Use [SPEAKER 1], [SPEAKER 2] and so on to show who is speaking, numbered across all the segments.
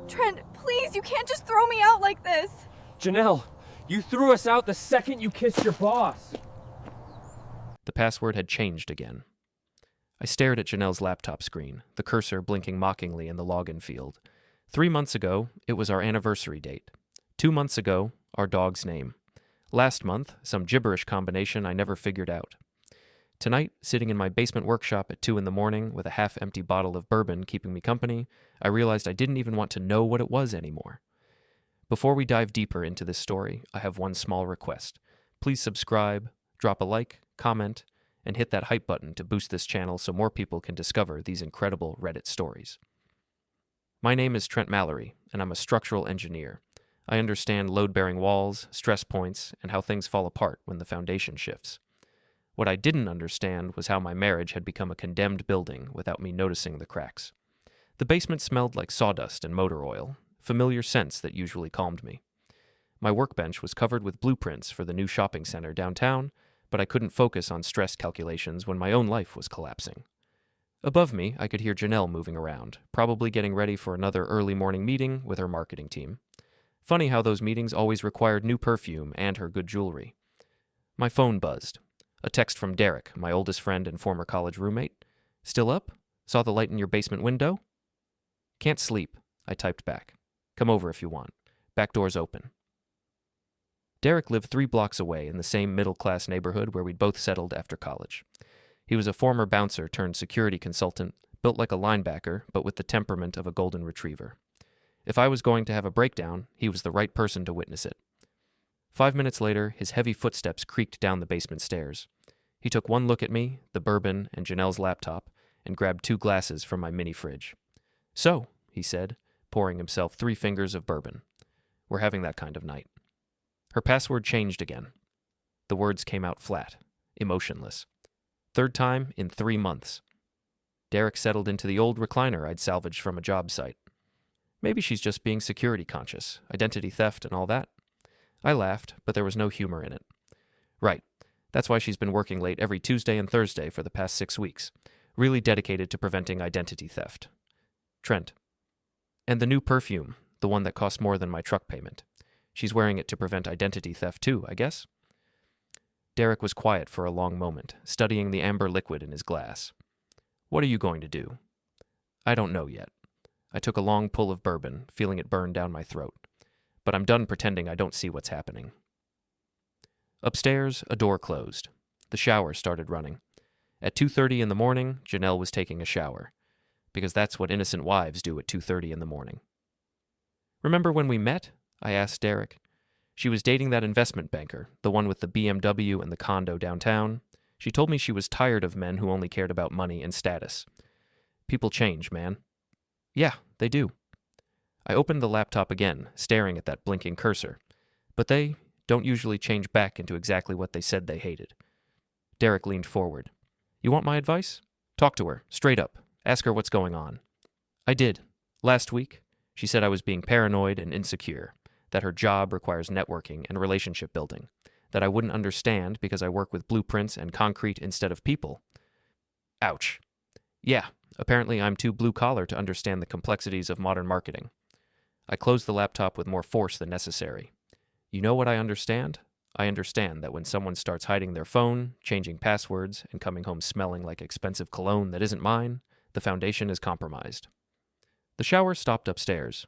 [SPEAKER 1] Trent, please, you can't just throw me out like this.
[SPEAKER 2] Janelle, you threw us out the second you kissed your boss.
[SPEAKER 3] The password had changed again. I stared at Janelle's laptop screen, the cursor blinking mockingly in the login field. 3 months ago, it was our anniversary date. 2 months ago, our dog's name. Last month, some gibberish combination I never figured out. Tonight, sitting in my basement workshop at 2 a.m. with a half-empty bottle of bourbon keeping me company, I realized I didn't even want to know what it was anymore. Before we dive deeper into this story, I have one small request. Please subscribe, drop a like, comment, and hit that hype button to boost this channel so more people can discover these incredible Reddit stories. My name is Trent Mallory, and I'm a structural engineer. I understand load-bearing walls, stress points, and how things fall apart when the foundation shifts. What I didn't understand was how my marriage had become a condemned building without me noticing the cracks. The basement smelled like sawdust and motor oil, familiar scents that usually calmed me. My workbench was covered with blueprints for the new shopping center downtown, but I couldn't focus on stress calculations when my own life was collapsing. Above me, I could hear Janelle moving around, probably getting ready for another early morning meeting with her marketing team. Funny how those meetings always required new perfume and her good jewelry. My phone buzzed. A text from Derek, my oldest friend and former college roommate. "Still up? Saw the light in your basement window?" "Can't sleep," I typed back. "Come over if you want. Back door's open." Derek lived 3 blocks away in the same middle-class neighborhood where we'd both settled after college. He was a former bouncer turned security consultant, built like a linebacker, but with the temperament of a golden retriever. If I was going to have a breakdown, he was the right person to witness it. 5 minutes later, his heavy footsteps creaked down the basement stairs. He took one look at me, the bourbon, and Janelle's laptop, and grabbed 2 glasses from my mini-fridge. "So," he said, pouring himself 3 fingers of bourbon. "We're having that kind of night." Her password changed again. The words came out flat, emotionless. 3rd time in 3 months. Derek settled into the old recliner I'd salvaged from a job site. Maybe she's just being security conscious, identity theft and all that. I laughed, but there was no humor in it. Right. That's why she's been working late every Tuesday and Thursday for the past 6 weeks, really dedicated to preventing identity theft. Trent. And the new perfume, the one that cost more than my truck payment. She's wearing it to prevent identity theft too, I guess? Derek was quiet for a long moment, studying the amber liquid in his glass. "What are you going to do?" "I don't know yet." I took a long pull of bourbon, feeling it burn down my throat. But I'm done pretending I don't see what's happening. Upstairs, a door closed. The shower started running. At 2:30 in the morning, Janelle was taking a shower. Because that's what innocent wives do at 2:30 in the morning. "Remember when we met?" I asked Derek. She was dating that investment banker, the one with the BMW and the condo downtown. She told me she was tired of men who only cared about money and status. People change, man. "Yeah, they do." I opened the laptop again, staring at that blinking cursor. But they don't usually change back into exactly what they said they hated. Derek leaned forward. "You want my advice? Talk to her, straight up. Ask her what's going on." I did. Last week, she said I was being paranoid and insecure, that her job requires networking and relationship building, that I wouldn't understand because I work with blueprints and concrete instead of people. Ouch. Yeah, apparently I'm too blue-collar to understand the complexities of modern marketing. I closed the laptop with more force than necessary. You know what I understand? I understand that when someone starts hiding their phone, changing passwords, and coming home smelling like expensive cologne that isn't mine, the foundation is compromised. The shower stopped upstairs.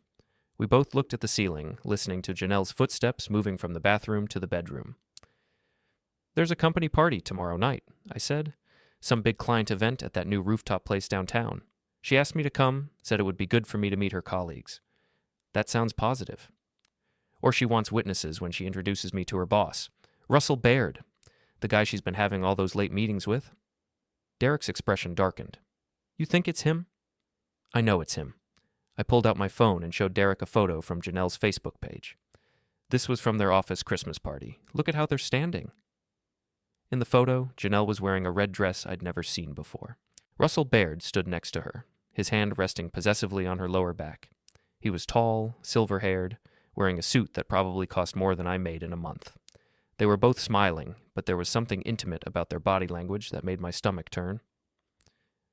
[SPEAKER 3] We both looked at the ceiling, listening to Janelle's footsteps moving from the bathroom to the bedroom. "There's a company party tomorrow night," I said. "Some big client event at that new rooftop place downtown. She asked me to come, said it would be good for me to meet her colleagues." That sounds positive. Or she wants witnesses when she introduces me to her boss, Russell Baird, the guy she's been having all those late meetings with. Derek's expression darkened. "You think it's him?" "I know it's him." I pulled out my phone and showed Derek a photo from Janelle's Facebook page. This was from their office Christmas party. Look at how they're standing. In the photo, Janelle was wearing a red dress I'd never seen before. Russell Baird stood next to her, his hand resting possessively on her lower back. He was tall, silver-haired, wearing a suit that probably cost more than I made in a month. They were both smiling, but there was something intimate about their body language that made my stomach turn.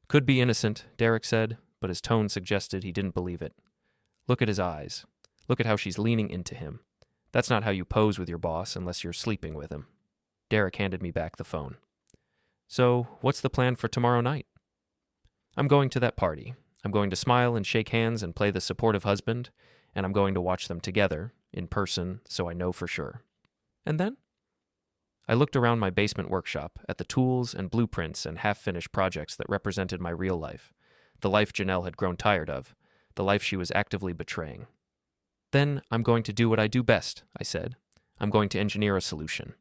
[SPEAKER 3] "Could be innocent," Derek said, but his tone suggested he didn't believe it. Look at his eyes. Look at how she's leaning into him. That's not how you pose with your boss unless you're sleeping with him. Derek handed me back the phone. So, what's the plan for tomorrow night? I'm going to that party. I'm going to smile and shake hands and play the supportive husband, and I'm going to watch them together, in person, so I know for sure. And then? I looked around my basement workshop at the tools and blueprints and half-finished projects that represented my real life, the life Janelle had grown tired of, the life she was actively betraying. Then I'm going to do what I do best, I said. I'm going to engineer a solution.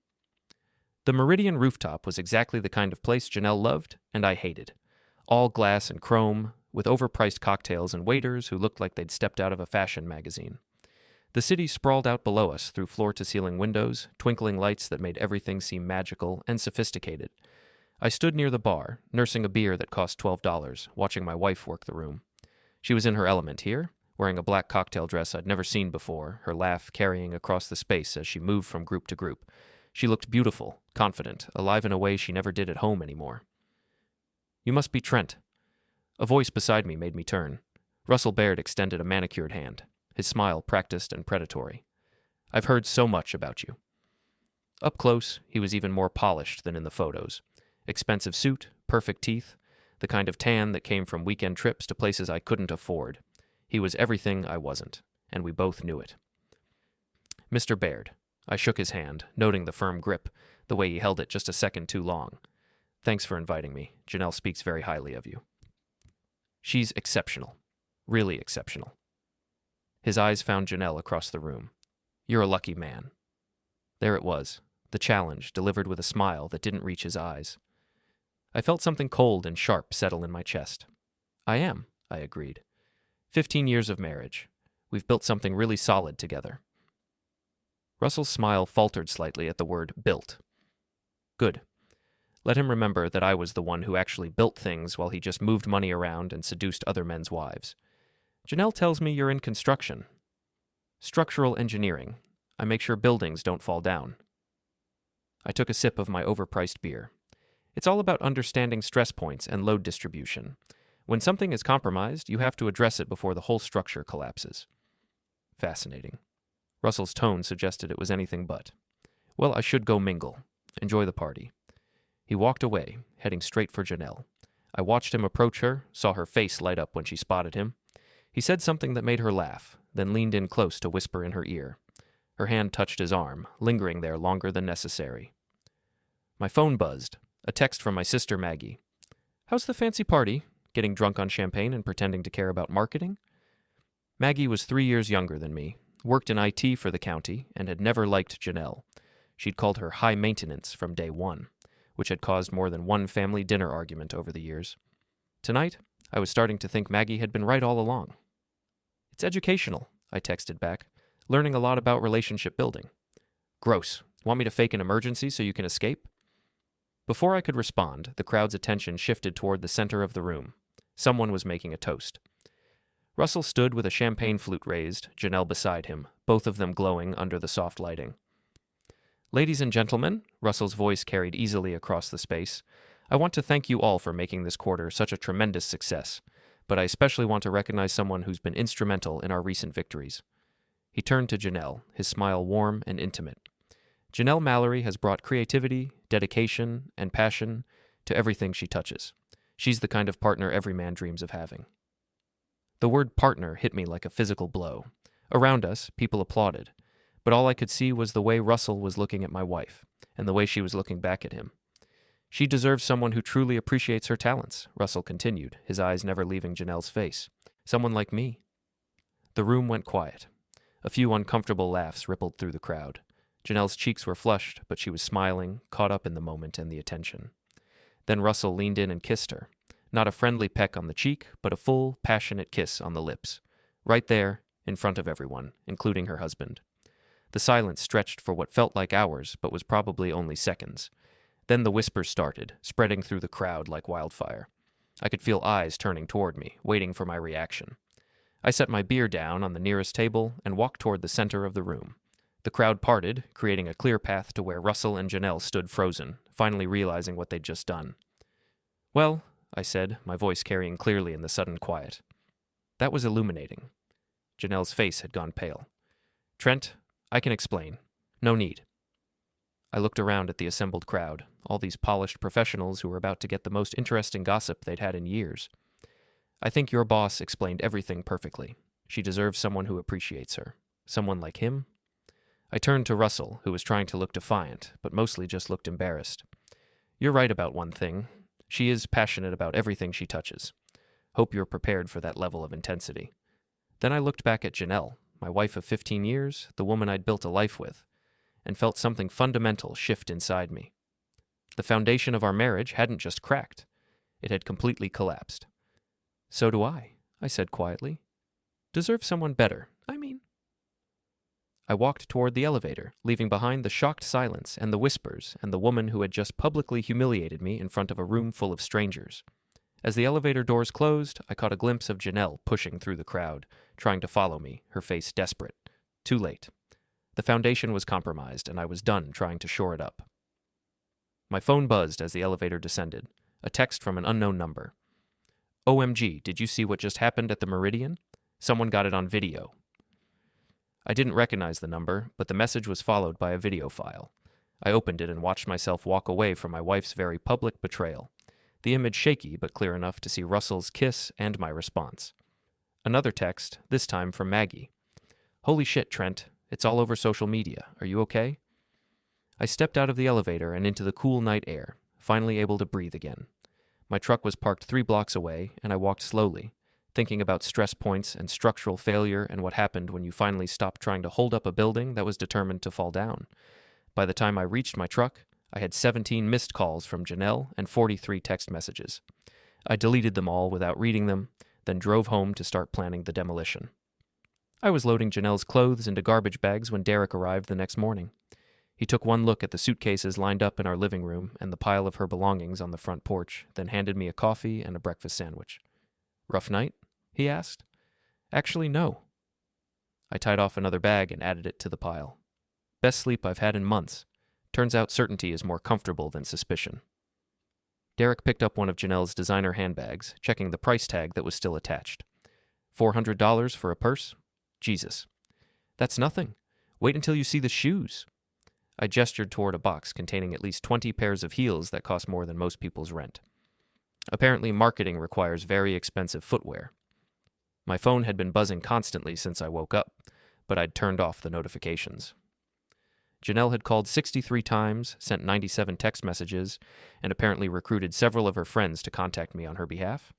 [SPEAKER 3] The Meridian rooftop was exactly the kind of place Janelle loved and I hated. All glass and chrome, with overpriced cocktails and waiters who looked like they'd stepped out of a fashion magazine. The city sprawled out below us through floor-to-ceiling windows, twinkling lights that made everything seem magical and sophisticated. I stood near the bar, nursing a beer that cost $12, watching my wife work the room. She was in her element here, wearing a black cocktail dress I'd never seen before, her laugh carrying across the space as she moved from group to group. She looked beautiful, confident, alive in a way she never did at home anymore. "You must be Trent." A voice beside me made me turn. Russell Baird extended a manicured hand, his smile practiced and predatory. "I've heard so much about you." Up close, he was even more polished than in the photos. Expensive suit, perfect teeth, the kind of tan that came from weekend trips to places I couldn't afford. He was everything I wasn't, and we both knew it. "Mr. Baird." I shook his hand, noting the firm grip, the way he held it just a second too long. "Thanks for inviting me. Janelle speaks very highly of you." "She's exceptional. Really exceptional." His eyes found Janelle across the room. "You're a lucky man." There it was, the challenge delivered with a smile that didn't reach his eyes. I felt something cold and sharp settle in my chest. "I am," I agreed. 15 years of marriage. We've built something really solid together. Russell's smile faltered slightly at the word built. Good. Let him remember that I was the one who actually built things while he just moved money around and seduced other men's wives. "Janelle tells me you're in construction." "Structural engineering. I make sure buildings don't fall down." I took a sip of my overpriced beer. It's all about understanding stress points and load distribution. When something is compromised, you have to address it before the whole structure collapses. Fascinating. Russell's tone suggested it was anything but. Well, I should go mingle. Enjoy the party. He walked away, heading straight for Janelle. I watched him approach her, saw her face light up when she spotted him. He said something that made her laugh, then leaned in close to whisper in her ear. Her hand touched his arm, lingering there longer than necessary. My phone buzzed. A text from my sister Maggie. "How's the fancy party? Getting drunk on champagne and pretending to care about marketing?" Maggie was 3 years younger than me, worked in IT for the county, and had never liked Janelle. She'd called her high maintenance from day one, which had caused more than one family dinner argument over the years. Tonight, I was starting to think Maggie had been right all along. "It's educational," I texted back. "Learning a lot about relationship building." "Gross. Want me to fake an emergency so you can escape?" Before I could respond, the crowd's attention shifted toward the center of the room. Someone was making a toast. Russell stood with a champagne flute raised, Janelle beside him, both of them glowing under the soft lighting. "Ladies and gentlemen," Russell's voice carried easily across the space, "I want to thank you all for making this quarter such a tremendous success, but I especially want to recognize someone who's been instrumental in our recent victories." He turned to Janelle, his smile warm and intimate. "Janelle Mallory has brought creativity, dedication, and passion to everything she touches. She's the kind of partner every man dreams of having." The word partner hit me like a physical blow. Around us, people applauded, but all I could see was the way Russell was looking at my wife, and the way she was looking back at him. "She deserves someone who truly appreciates her talents," Russell continued, his eyes never leaving Janelle's face. "Someone like me." The room went quiet. A few uncomfortable laughs rippled through the crowd. Janelle's cheeks were flushed, but she was smiling, caught up in the moment and the attention. Then Russell leaned in and kissed her. Not a friendly peck on the cheek, but a full, passionate kiss on the lips. Right there, in front of everyone, including her husband. The silence stretched for what felt like hours, but was probably only seconds. Then the whispers started, spreading through the crowd like wildfire. I could feel eyes turning toward me, waiting for my reaction. I set my beer down on the nearest table and walked toward the center of the room. The crowd parted, creating a clear path to where Russell and Janelle stood frozen, finally realizing what they'd just done. "Well," I said, my voice carrying clearly in the sudden quiet. "That was illuminating. Janelle's face had gone pale. Trent, I can explain. No need. I looked around at the assembled crowd, all these polished professionals who were about to get the most interesting gossip they'd had in years. I think your boss explained everything perfectly. She deserves someone who appreciates her. Someone like him? I turned to Russell, who was trying to look defiant, but mostly just looked embarrassed. You're right about one thing. She is passionate about everything she touches. Hope you're prepared for that level of intensity. Then I looked back at Janelle, my wife of 15 years, the woman I'd built a life with, and felt something fundamental shift inside me. The foundation of our marriage hadn't just cracked. It had completely collapsed. So do I said quietly. Deserve someone better, I mean. I walked toward the elevator, leaving behind the shocked silence and the whispers and the woman who had just publicly humiliated me in front of a room full of strangers. As the elevator doors closed, I caught a glimpse of Janelle pushing through the crowd, trying to follow me, her face desperate. Too late. The foundation was compromised, and I was done trying to shore it up. My phone buzzed as the elevator descended, a text from an unknown number. OMG, did you see what just happened at the Meridian? Someone got it on video. I didn't recognize the number, but the message was followed by a video file. I opened it and watched myself walk away from my wife's very public betrayal. The image shaky, but clear enough to see Russell's kiss and my response. Another text, this time from Maggie. Holy shit, Trent. It's all over social media. Are you okay? I stepped out of the elevator and into the cool night air, finally able to breathe again. My truck was parked 3 blocks away, and I walked slowly, thinking about stress points and structural failure and what happened when you finally stopped trying to hold up a building that was determined to fall down. By the time I reached my truck, I had 17 missed calls from Janelle and 43 text messages. I deleted them all without reading them, then drove home to start planning the demolition. I was loading Janelle's clothes into garbage bags when Derek arrived the next morning. He took one look at the suitcases lined up in our living room and the pile of her belongings on the front porch, then handed me a coffee and a breakfast sandwich. Rough night? He asked. Actually, no. I tied off another bag and added it to the pile. Best sleep I've had in months. Turns out certainty is more comfortable than suspicion. Derek picked up one of Janelle's designer handbags, checking the price tag that was still attached. $400 for a purse? Jesus. That's nothing. Wait until you see the shoes. I gestured toward a box containing at least 20 pairs of heels that cost more than most people's rent. Apparently, marketing requires very expensive footwear. My phone had been buzzing constantly since I woke up, but I'd turned off the notifications. Janelle had called 63 times, sent 97 text messages, and apparently recruited several of her friends to contact me on her behalf.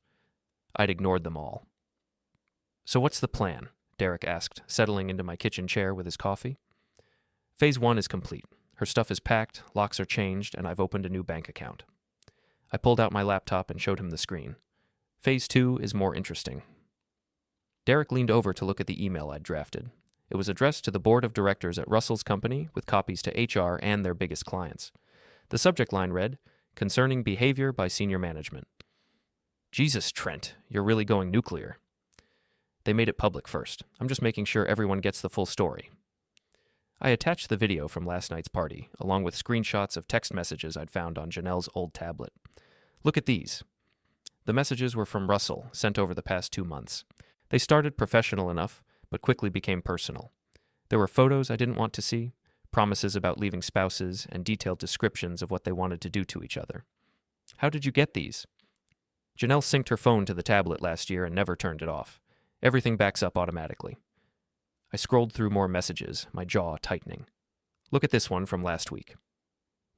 [SPEAKER 3] I'd ignored them all. So what's the plan? Derek asked, settling into my kitchen chair with his coffee. Phase 1 is complete. Her stuff is packed, locks are changed, and I've opened a new bank account. I pulled out my laptop and showed him the screen. Phase 2 is more interesting. Derek leaned over to look at the email I'd drafted. It was addressed to the board of directors at Russell's company with copies to HR and their biggest clients. The subject line read, Concerning Behavior by Senior Management. Jesus, Trent, you're really going nuclear. They made it public first. I'm just making sure everyone gets the full story. I attached the video from last night's party, along with screenshots of text messages I'd found on Janelle's old tablet. Look at these. The messages were from Russell, sent over the past 2 months. They started professional enough, but quickly became personal. There were photos I didn't want to see, promises about leaving spouses, and detailed descriptions of what they wanted to do to each other. How did you get these? Janelle synced her phone to the tablet last year and never turned it off. Everything backs up automatically. I scrolled through more messages, my jaw tightening. Look at this one from last week.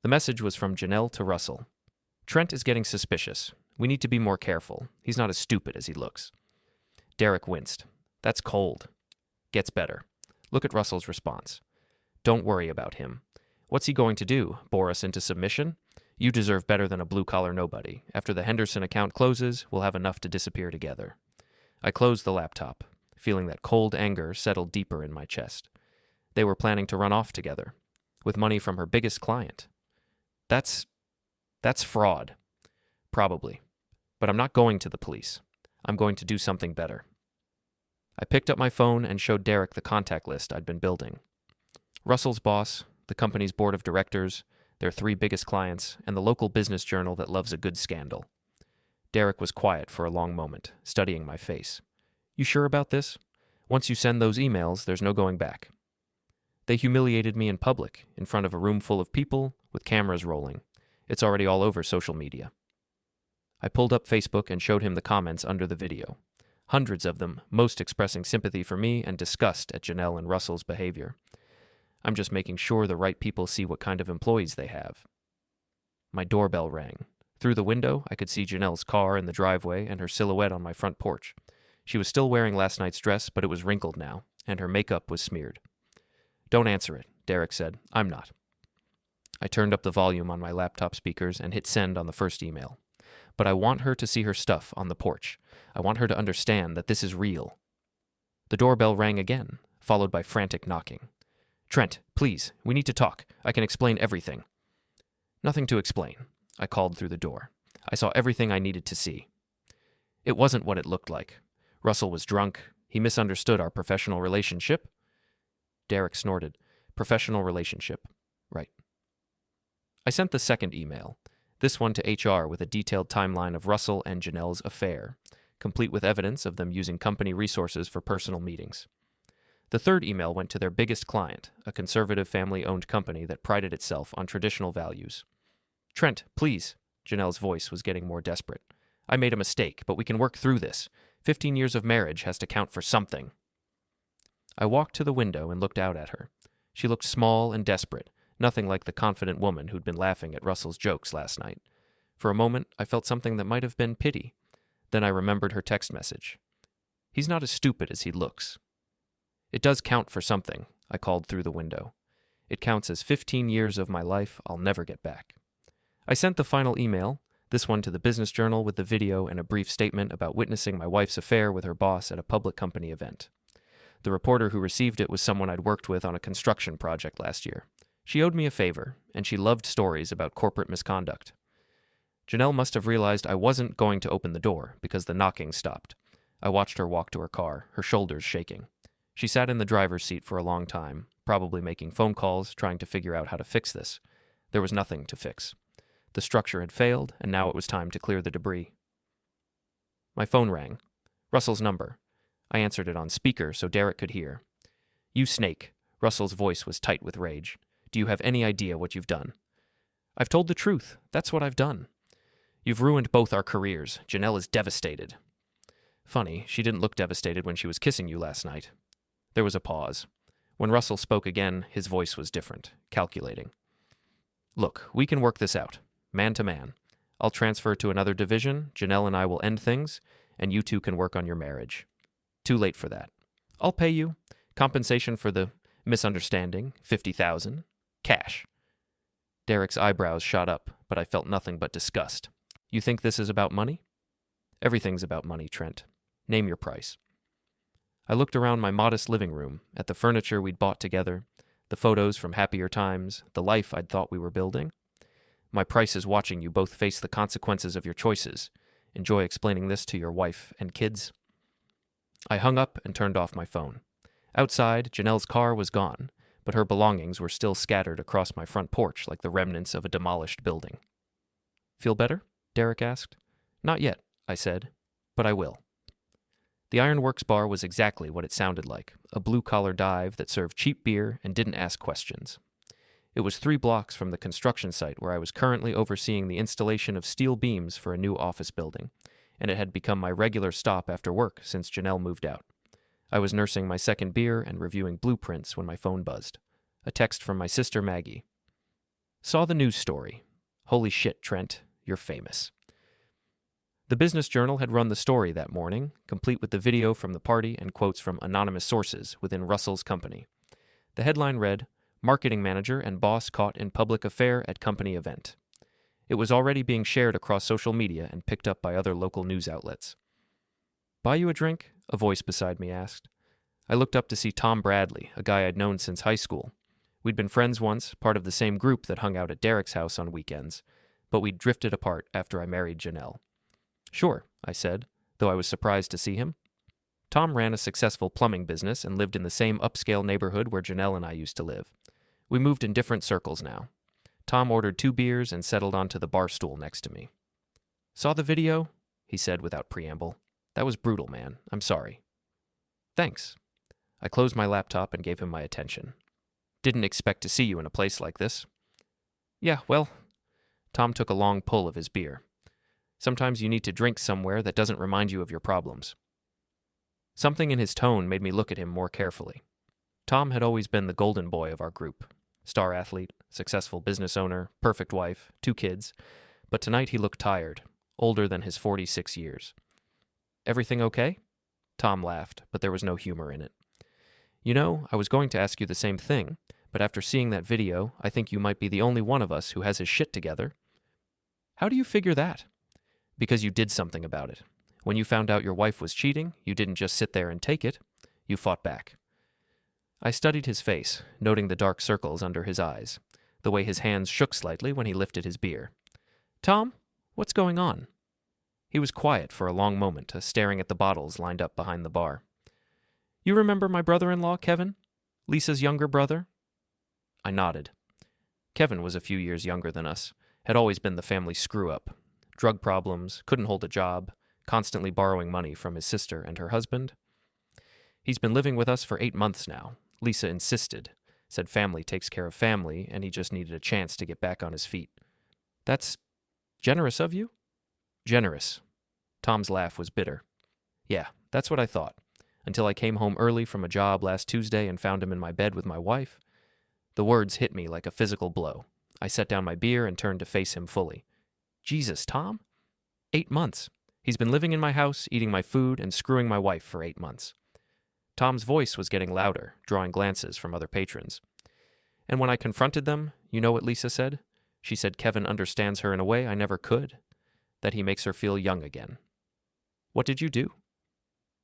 [SPEAKER 3] The message was from Janelle to Russell. Trent is getting suspicious. We need to be more careful. He's not as stupid as he looks. Derek winced. That's cold. Gets better. Look at Russell's response. Don't worry about him. What's he going to do? Bore us into submission? You deserve better than a blue-collar nobody. After the Henderson account closes, we'll have enough to disappear together. I closed the laptop, feeling that cold anger settled deeper in my chest. They were planning to run off together, with money from her biggest client. That's fraud. Probably. But I'm not going to the police. I'm going to do something better. I picked up my phone and showed Derek the contact list I'd been building. Russell's boss, the company's board of directors, their 3 biggest clients, and the local business journal that loves a good scandal. Derek was quiet for a long moment, studying my face. You sure about this? Once you send those emails, there's no going back. They humiliated me in public, in front of a room full of people, with cameras rolling. It's already all over social media. I pulled up Facebook and showed him the comments under the video. Hundreds of them, most expressing sympathy for me and disgust at Janelle and Russell's behavior. I'm just making sure the right people see what kind of employees they have. My doorbell rang. Through the window, I could see Janelle's car in the driveway and her silhouette on my front porch. She was still wearing last night's dress, but it was wrinkled now, and her makeup was smeared. "Don't answer it," Derek said. "I'm not." I turned up the volume on my laptop speakers and hit send on the first email. But I want her to see her stuff on the porch. I want her to understand that this is real. The doorbell rang again, followed by frantic knocking. "Trent, please, we need to talk. I can explain everything." "Nothing to explain," I called through the door. I saw everything I needed to see. It wasn't what it looked like. Russell was drunk. He misunderstood our professional relationship. Derek snorted. "Professional relationship. Right." I sent the second email, this one to HR with a detailed timeline of Russell and Janelle's affair, complete with evidence of them using company resources for personal meetings. The third email went to their biggest client, a conservative family-owned company that prided itself on traditional values. "Trent, please." Janelle's voice was getting more desperate. "I made a mistake, but we can work through this. 15 years of marriage has to count for something." I walked to the window and looked out at her. She looked small and desperate, nothing like the confident woman who'd been laughing at Russell's jokes last night. For a moment, I felt something that might have been pity. Then I remembered her text message. "He's not as stupid as he looks." "It does count for something," I called through the window. "It counts as 15 years of my life I'll never get back." I sent the final email, this one to the Business Journal with the video and a brief statement about witnessing my wife's affair with her boss at a public company event. The reporter who received it was someone I'd worked with on a construction project last year. She owed me a favor, and she loved stories about corporate misconduct. Janelle must have realized I wasn't going to open the door because the knocking stopped. I watched her walk to her car, her shoulders shaking. She sat in the driver's seat for a long time, probably making phone calls, trying to figure out how to fix this. There was nothing to fix. The structure had failed, and now it was time to clear the debris. My phone rang. Russell's number. I answered it on speaker so Derek could hear. "You snake." Russell's voice was tight with rage. "Do you have any idea what you've done?" "I've told the truth. That's what I've done." "You've ruined both our careers. Janelle is devastated." "Funny, she didn't look devastated when she was kissing you last night." There was a pause. When Russell spoke again, his voice was different, calculating. "Look, we can work this out, man to man. I'll transfer to another division, Janelle and I will end things, and you two can work on your marriage. Too late for that. I'll pay you. Compensation for the misunderstanding, $50,000. Cash." Derek's eyebrows shot up, but I felt nothing but disgust. "You think this is about money?" "Everything's about money, Trent. Name your price." I looked around my modest living room, at the furniture we'd bought together, the photos from happier times, the life I'd thought we were building. "My price is watching you both face the consequences of your choices. Enjoy explaining this to your wife and kids." I hung up and turned off my phone. Outside, Janelle's car was gone, but her belongings were still scattered across my front porch like the remnants of a demolished building. "Feel better?" Derek asked. "Not yet," I said, "but I will." The Ironworks bar was exactly what it sounded like, a blue-collar dive that served cheap beer and didn't ask questions. It was 3 blocks from the construction site where I was currently overseeing the installation of steel beams for a new office building, and it had become my regular stop after work since Janelle moved out. I was nursing my second beer and reviewing blueprints when my phone buzzed. A text from my sister Maggie. "Saw the news story. Holy shit, Trent, you're famous." The Business Journal had run the story that morning, complete with the video from the party and quotes from anonymous sources within Russell's company. The headline read, "Marketing Manager and Boss Caught in Public Affair at Company Event." It was already being shared across social media and picked up by other local news outlets. "Buy you a drink?" a voice beside me asked. I looked up to see Tom Bradley, a guy I'd known since high school. We'd been friends once, part of the same group that hung out at Derek's house on weekends, but we'd drifted apart after I married Janelle. "Sure," I said, though I was surprised to see him. Tom ran a successful plumbing business and lived in the same upscale neighborhood where Janelle and I used to live. We moved in different circles now. Tom ordered 2 beers and settled onto the bar stool next to me. "Saw the video?" he said without preamble. "That was brutal, man. I'm sorry." "Thanks." I closed my laptop and gave him my attention. Didn't expect to see you in a place like this. Yeah, well, Tom took a long pull of his beer. Sometimes you need to drink somewhere that doesn't remind you of your problems. Something in his tone made me look at him more carefully. Tom had always been the golden boy of our group. Star athlete, successful business owner, perfect wife, 2 kids. But tonight he looked tired, older than his 46 years. Everything okay? Tom laughed, but there was no humor in it. You know, I was going to ask you the same thing, but after seeing that video, I think you might be the only one of us who has his shit together. How do you figure that? Because you did something about it. When you found out your wife was cheating, you didn't just sit there and take it. You fought back. I studied his face, noting the dark circles under his eyes, the way his hands shook slightly when he lifted his beer. Tom, what's going on? He was quiet for a long moment, staring at the bottles lined up behind the bar. You remember my brother-in-law, Kevin? Lisa's younger brother? I nodded. Kevin was a few years younger than us, had always been the family screw-up. Drug problems, couldn't hold a job, constantly borrowing money from his sister and her husband. He's been living with us for 8 months now. Lisa insisted, said family takes care of family, and he just needed a chance to get back on his feet. That's generous of you? Generous. Tom's laugh was bitter. Yeah, that's what I thought, until I came home early from a job last Tuesday and found him in my bed with my wife. The words hit me like a physical blow. I set down my beer and turned to face him fully. Jesus, Tom? 8 months. He's been living in my house, eating my food, and screwing my wife for 8 months. Tom's voice was getting louder, drawing glances from other patrons. And when I confronted them, you know what Lisa said? She said Kevin understands her in a way I never could, that he makes her feel young again. What did you do?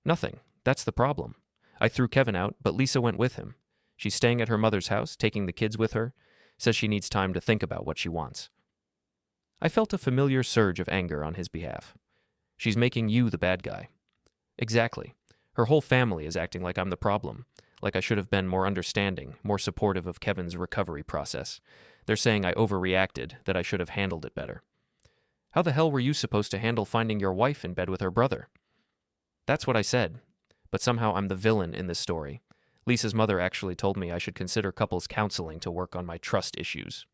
[SPEAKER 3] Nothing. That's the problem. I threw Kevin out, but Lisa went with him. She's staying at her mother's house, taking the kids with her, says she needs time to think about what she wants. I felt a familiar surge of anger on his behalf. She's making you the bad guy. Exactly. Her whole family is acting like I'm the problem, like I should have been more understanding, more supportive of Kevin's recovery process. They're saying I overreacted, that I should have handled it better. How the hell were you supposed to handle finding your wife in bed with her brother? That's what I said, but somehow I'm the villain in this story. Lisa's mother actually told me I should consider couples counseling to work on my trust issues.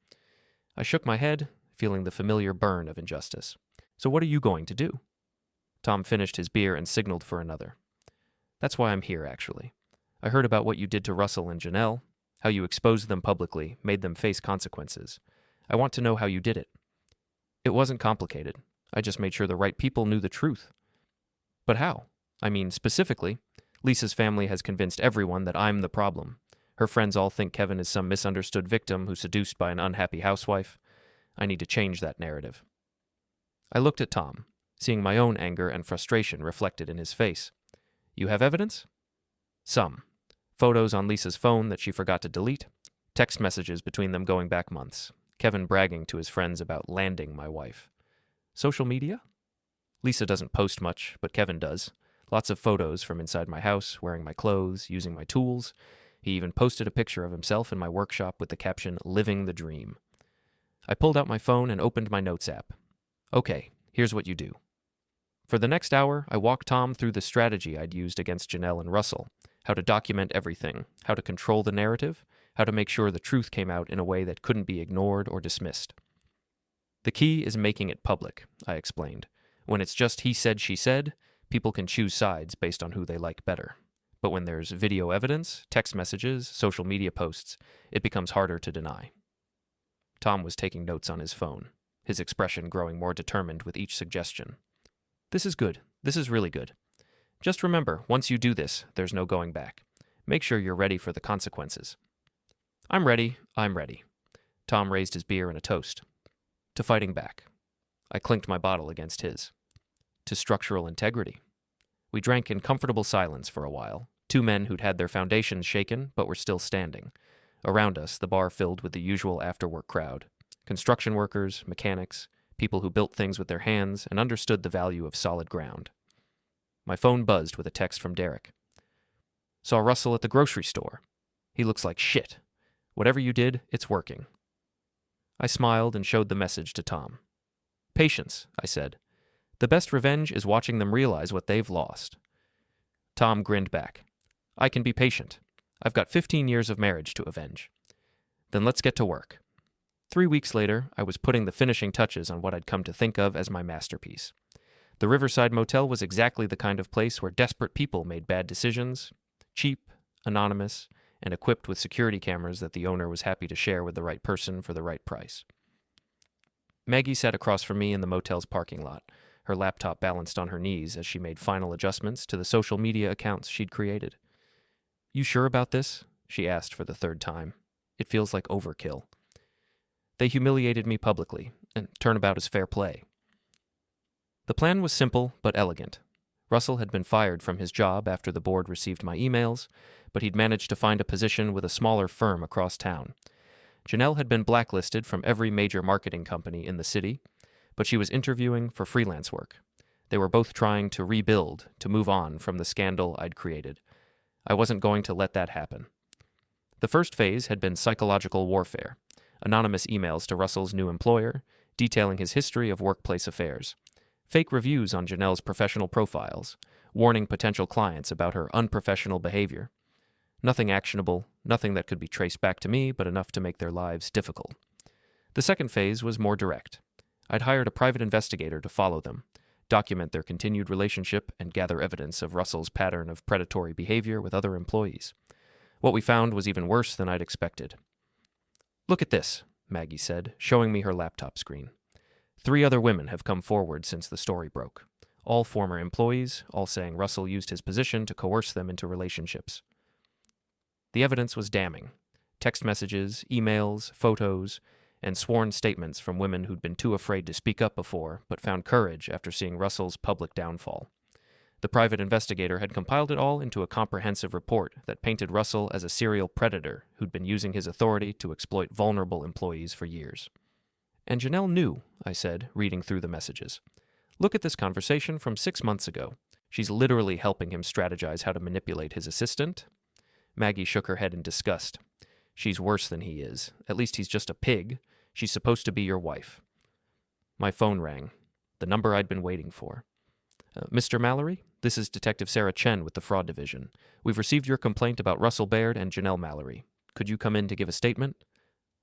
[SPEAKER 3] I shook my head, feeling the familiar burn of injustice. So what are you going to do? Tom finished his beer and signaled for another. That's why I'm here, actually. I heard about what you did to Russell and Janelle, how you exposed them publicly, made them face consequences. I want to know how you did it. It wasn't complicated. I just made sure the right people knew the truth. But how? I mean, specifically, Lisa's family has convinced everyone that I'm the problem. Her friends all think Kevin is some misunderstood victim who's seduced by an unhappy housewife. I need to change that narrative. I looked at Tom, seeing my own anger and frustration reflected in his face. You have evidence? Some. Photos on Lisa's phone that she forgot to delete, text messages between them going back months, Kevin bragging to his friends about landing my wife. Social media? Lisa doesn't post much, but Kevin does. Lots of photos from inside my house, wearing my clothes, using my tools. He even posted a picture of himself in my workshop with the caption, "Living the Dream." I pulled out my phone and opened my notes app. Okay, here's what you do. For the next hour, I walked Tom through the strategy I'd used against Janelle and Russell, how to document everything, how to control the narrative, how to make sure the truth came out in a way that couldn't be ignored or dismissed. The key is making it public, I explained. When it's just he said, she said, people can choose sides based on who they like better. But when there's video evidence, text messages, social media posts, it becomes harder to deny. Tom was taking notes on his phone, his expression growing more determined with each suggestion. This is good. This is really good. Just remember, once you do this, there's no going back. Make sure you're ready for the consequences. I'm ready. I'm ready. Tom raised his beer in a toast. To fighting back. I clinked my bottle against his. To structural integrity. We drank in comfortable silence for a while, 2 men who'd had their foundations shaken but were still standing. Around us, the bar filled with the usual after-work crowd. Construction workers, mechanics, people who built things with their hands and understood the value of solid ground. My phone buzzed with a text from Derek. Saw Russell at the grocery store. He looks like shit. Whatever you did, it's working. I smiled and showed the message to Tom. Patience, I said. The best revenge is watching them realize what they've lost. Tom grinned back. I can be patient. I've got 15 years of marriage to avenge. Then let's get to work. 3 weeks later, I was putting the finishing touches on what I'd come to think of as my masterpiece. The Riverside Motel was exactly the kind of place where desperate people made bad decisions, cheap, anonymous, and equipped with security cameras that the owner was happy to share with the right person for the right price. Maggie sat across from me in the motel's parking lot, her laptop balanced on her knees as she made final adjustments to the social media accounts she'd created. "You sure about this?" she asked for the third time. "It feels like overkill." They humiliated me publicly, and turnabout is fair play. The plan was simple but elegant. Russell had been fired from his job after the board received my emails, but he'd managed to find a position with a smaller firm across town. Janelle had been blacklisted from every major marketing company in the city, but she was interviewing for freelance work. They were both trying to rebuild, to move on from the scandal I'd created. I wasn't going to let that happen. The first phase had been psychological warfare, anonymous emails to Russell's new employer, detailing his history of workplace affairs, fake reviews on Janelle's professional profiles, warning potential clients about her unprofessional behavior. Nothing actionable, nothing that could be traced back to me, but enough to make their lives difficult. The second phase was more direct. I'd hired a private investigator to follow them, document their continued relationship, and gather evidence of Russell's pattern of predatory behavior with other employees. What we found was even worse than I'd expected. "Look at this," Maggie said, showing me her laptop screen. 3 other women have come forward since the story broke. All former employees, all saying Russell used his position to coerce them into relationships. The evidence was damning. Text messages, emails, photos, and sworn statements from women who'd been too afraid to speak up before, but found courage after seeing Russell's public downfall. The private investigator had compiled it all into a comprehensive report that painted Russell as a serial predator who'd been using his authority to exploit vulnerable employees for years. "And Janelle knew," I said, reading through the messages. "Look at this conversation from 6 months ago. She's literally helping him strategize how to manipulate his assistant." Maggie shook her head in disgust. "She's worse than he is. At least he's just a pig. She's supposed to be your wife." My phone rang. The number I'd been waiting for. "Mr. Mallory? This is Detective Sarah Chen with the Fraud Division. We've received your complaint about Russell Baird and Janelle Mallory. Could you come in to give a statement?"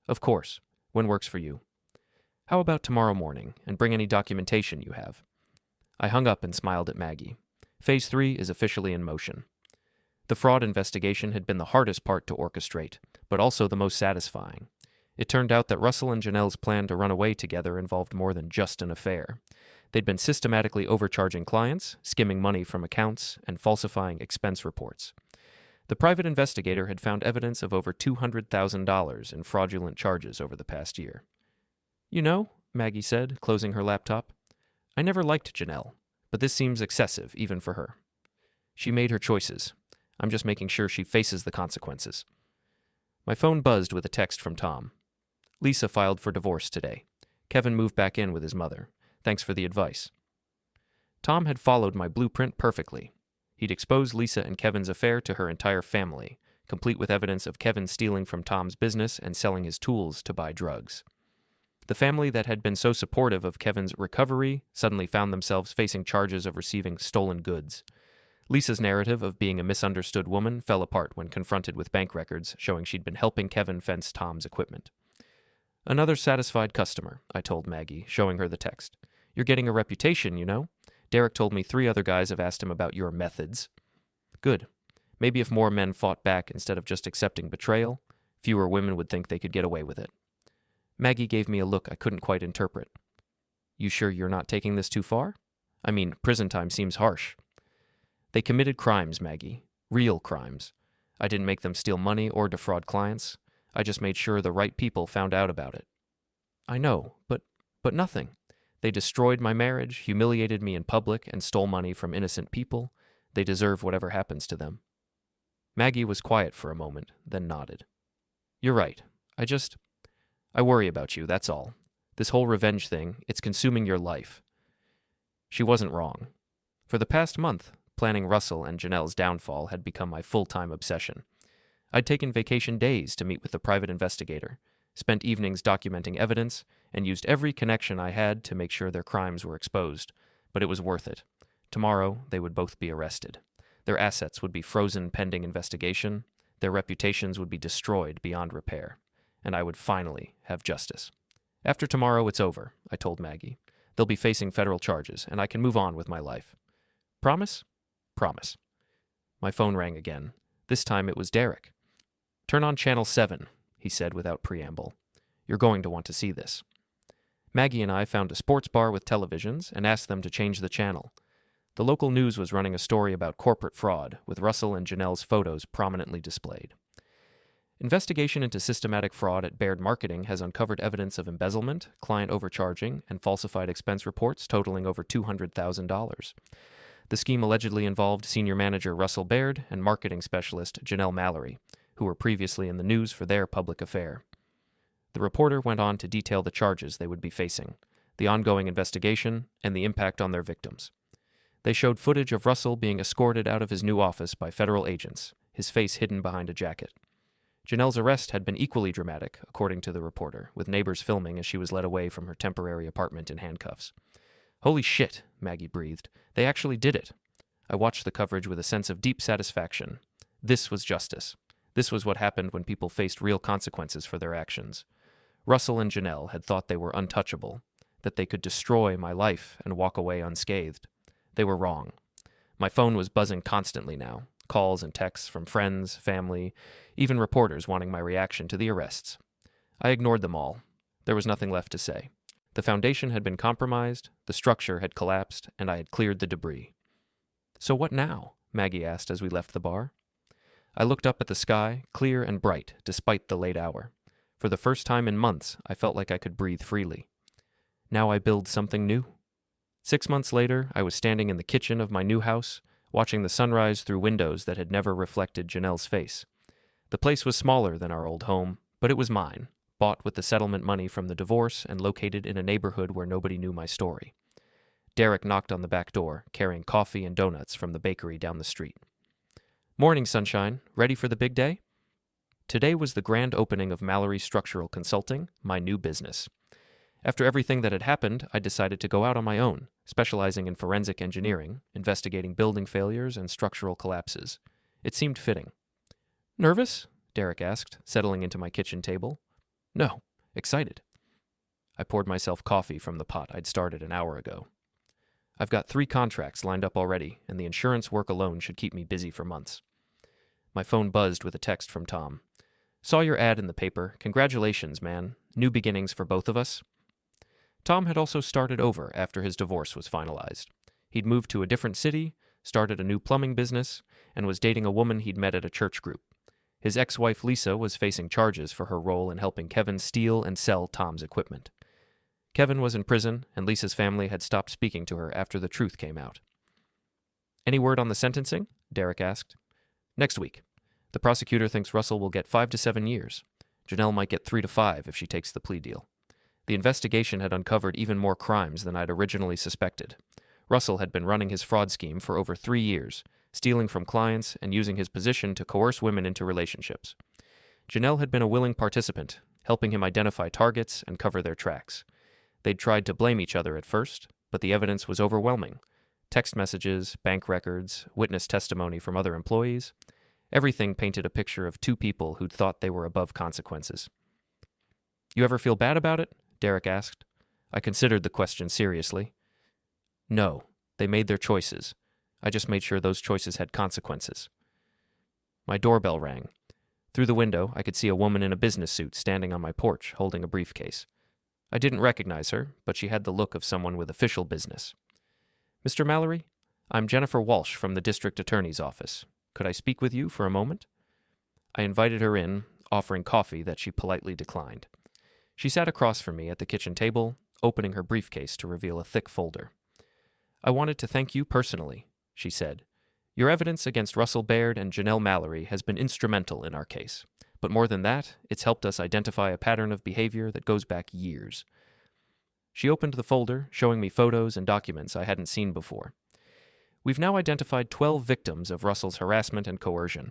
[SPEAKER 3] "Of course. When works for you?" "How about tomorrow morning, and bring any documentation you have?" I hung up and smiled at Maggie. Phase 3 is officially in motion. The fraud investigation had been the hardest part to orchestrate, but also the most satisfying. It turned out that Russell and Janelle's plan to run away together involved more than just an affair. They'd been systematically overcharging clients, skimming money from accounts, and falsifying expense reports. The private investigator had found evidence of over $200,000 in fraudulent charges over the past year. "You know," Maggie said, closing her laptop, "I never liked Janelle, but this seems excessive even for her. She made her choices. I'm just making sure she faces the consequences." My phone buzzed with a text from Tom. "Lisa filed for divorce today. Kevin moved back in with his mother. Thanks for the advice." Tom had followed my blueprint perfectly. He'd exposed Lisa and Kevin's affair to her entire family, complete with evidence of Kevin stealing from Tom's business and selling his tools to buy drugs. The family that had been so supportive of Kevin's recovery suddenly found themselves facing charges of receiving stolen goods. Lisa's narrative of being a misunderstood woman fell apart when confronted with bank records showing she'd been helping Kevin fence Tom's equipment. "Another satisfied customer," I told Maggie, showing her the text. "You're getting a reputation, you know. Derek told me 3 other guys have asked him about your methods." "Good. Maybe if more men fought back instead of just accepting betrayal, fewer women would think they could get away with it." Maggie gave me a look I couldn't quite interpret. "You sure you're not taking this too far? I mean, prison time seems harsh." "They committed crimes, Maggie. Real crimes. I didn't make them steal money or defraud clients. I just made sure the right people found out about it." "I know, but nothing. They destroyed my marriage, humiliated me in public, and stole money from innocent people. They deserve whatever happens to them." Maggie was quiet for a moment, then nodded. "You're right. I worry about you, that's all. This whole revenge thing, it's consuming your life." She wasn't wrong. For the past month, planning Russell and Janelle's downfall had become my full-time obsession. I'd taken vacation days to meet with the private investigator, spent evenings documenting evidence, and used every connection I had to make sure their crimes were exposed. But it was worth it. Tomorrow, they would both be arrested. Their assets would be frozen pending investigation, their reputations would be destroyed beyond repair, and I would finally have justice. After tomorrow, it's over, I told Maggie. They'll be facing federal charges, and I can move on with my life. Promise? Promise. My phone rang again. This time it was Derek. Turn on Channel 7, he said without preamble. You're going to want to see this. Maggie and I found a sports bar with televisions and asked them to change the channel. The local news was running a story about corporate fraud, with Russell and Janelle's photos prominently displayed. Investigation into systematic fraud at Baird Marketing has uncovered evidence of embezzlement, client overcharging, and falsified expense reports totaling over $200,000. The scheme allegedly involved senior manager Russell Baird and marketing specialist Janelle Mallory, who were previously in the news for their public affair. The reporter went on to detail the charges they would be facing, the ongoing investigation, and the impact on their victims. They showed footage of Russell being escorted out of his new office by federal agents, his face hidden behind a jacket. Janelle's arrest had been equally dramatic, according to the reporter, with neighbors filming as she was led away from her temporary apartment in handcuffs. Holy shit, Maggie breathed. They actually did it. I watched the coverage with a sense of deep satisfaction. This was justice. This was what happened when people faced real consequences for their actions. Russell and Janelle had thought they were untouchable, that they could destroy my life and walk away unscathed. They were wrong. My phone was buzzing constantly now, calls and texts from friends, family, even reporters wanting my reaction to the arrests. I ignored them all. There was nothing left to say. The foundation had been compromised, the structure had collapsed, and I had cleared the debris. So what now? Maggie asked as we left the bar. I looked up at the sky, clear and bright, despite the late hour. For the first time in months, I felt like I could breathe freely. Now I build something new. 6 months later, I was standing in the kitchen of my new house, watching the sunrise through windows that had never reflected Janelle's face. The place was smaller than our old home, but it was mine, bought with the settlement money from the divorce and located in a neighborhood where nobody knew my story. Derek knocked on the back door, carrying coffee and donuts from the bakery down the street. Morning, sunshine. Ready for the big day? Today was the grand opening of Mallory Structural Consulting, my new business. After everything that had happened, I decided to go out on my own, specializing in forensic engineering, investigating building failures and structural collapses. It seemed fitting. Nervous? Derek asked, settling into my kitchen table. No, excited. I poured myself coffee from the pot I'd started an hour ago. I've got 3 contracts lined up already, and the insurance work alone should keep me busy for months. My phone buzzed with a text from Tom. Saw your ad in the paper. Congratulations, man. New beginnings for both of us. Tom had also started over after his divorce was finalized. He'd moved to a different city, started a new plumbing business, and was dating a woman he'd met at a church group. His ex-wife Lisa was facing charges for her role in helping Kevin steal and sell Tom's equipment. Kevin was in prison, and Lisa's family had stopped speaking to her after the truth came out. Any word on the sentencing? Derek asked. Next week. The prosecutor thinks Russell will get 5 to 7 years. Janelle might get 3 to 5 if she takes the plea deal. The investigation had uncovered even more crimes than I'd originally suspected. Russell had been running his fraud scheme for over 3 years, stealing from clients and using his position to coerce women into relationships. Janelle had been a willing participant, helping him identify targets and cover their tracks. They'd tried to blame each other at first, but the evidence was overwhelming. Text messages, bank records, witness testimony from other employees. Everything painted a picture of 2 people who'd thought they were above consequences. You ever feel bad about it? Derek asked. I considered the question seriously. No, they made their choices. I just made sure those choices had consequences. My doorbell rang. Through the window, I could see a woman in a business suit standing on my porch, holding a briefcase. I didn't recognize her, but she had the look of someone with official business. Mr. Mallory, I'm Jennifer Walsh from the district attorney's office. Could I speak with you for a moment? I invited her in, offering coffee that she politely declined. She sat across from me at the kitchen table, opening her briefcase to reveal a thick folder. I wanted to thank you personally, she said. Your evidence against Russell Baird and Janelle Mallory has been instrumental in our case. But more than that, it's helped us identify a pattern of behavior that goes back years. She opened the folder, showing me photos and documents I hadn't seen before. We've now identified 12 victims of Russell's harassment and coercion.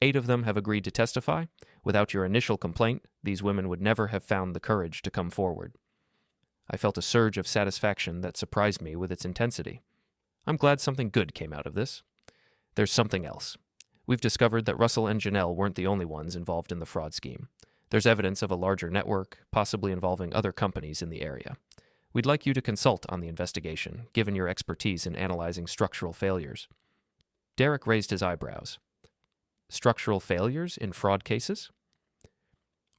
[SPEAKER 3] 8 of them have agreed to testify. Without your initial complaint, these women would never have found the courage to come forward. I felt a surge of satisfaction that surprised me with its intensity. I'm glad something good came out of this. There's something else. We've discovered that Russell and Janelle weren't the only ones involved in the fraud scheme. There's evidence of a larger network, possibly involving other companies in the area. We'd like you to consult on the investigation, given your expertise in analyzing structural failures. Derek raised his eyebrows. Structural failures in fraud cases?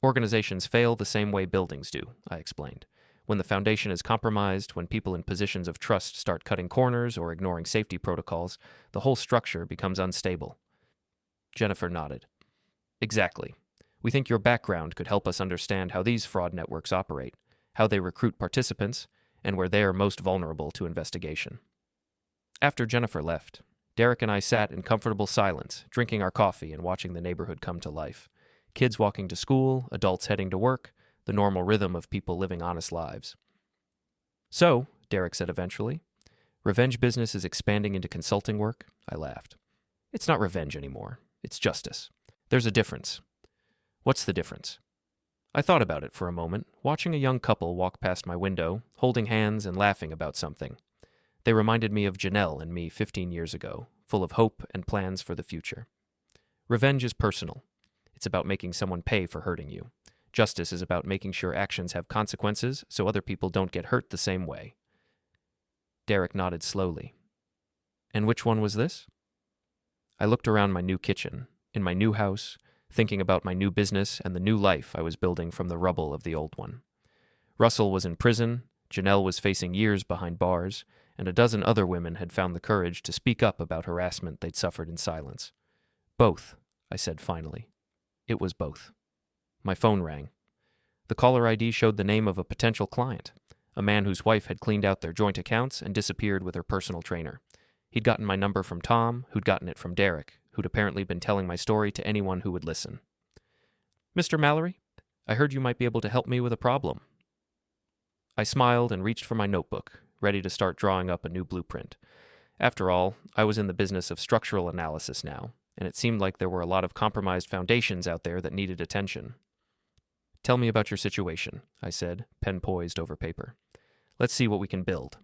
[SPEAKER 3] Organizations fail the same way buildings do, I explained. When the foundation is compromised, when people in positions of trust start cutting corners or ignoring safety protocols, the whole structure becomes unstable. Jennifer nodded. Exactly. We think your background could help us understand how these fraud networks operate, how they recruit participants, and where they are most vulnerable to investigation. After Jennifer left, Derek and I sat in comfortable silence, drinking our coffee and watching the neighborhood come to life. Kids walking to school, adults heading to work, the normal rhythm of people living honest lives. So, Derek said eventually, revenge business is expanding into consulting work? I laughed. It's not revenge anymore. It's justice. There's a difference. What's the difference? I thought about it for a moment, watching a young couple walk past my window, holding hands and laughing about something. They reminded me of Janelle and me 15 years ago, full of hope and plans for the future. Revenge is personal. It's about making someone pay for hurting you. Justice is about making sure actions have consequences so other people don't get hurt the same way. Derek nodded slowly. And which one was this? I looked around my new kitchen, in my new house, thinking about my new business and the new life I was building from the rubble of the old one. Russell was in prison, Janelle was facing years behind bars, and a dozen other women had found the courage to speak up about harassment they'd suffered in silence. Both, I said finally. It was both. My phone rang. The caller ID showed the name of a potential client, a man whose wife had cleaned out their joint accounts and disappeared with her personal trainer. He'd gotten my number from Tom, who'd gotten it from Derek, who'd apparently been telling my story to anyone who would listen. Mr. Mallory, I heard you might be able to help me with a problem. I smiled and reached for my notebook, ready to start drawing up a new blueprint. After all, I was in the business of structural analysis now, and it seemed like there were a lot of compromised foundations out there that needed attention. Tell me about your situation, I said, pen poised over paper. Let's see what we can build.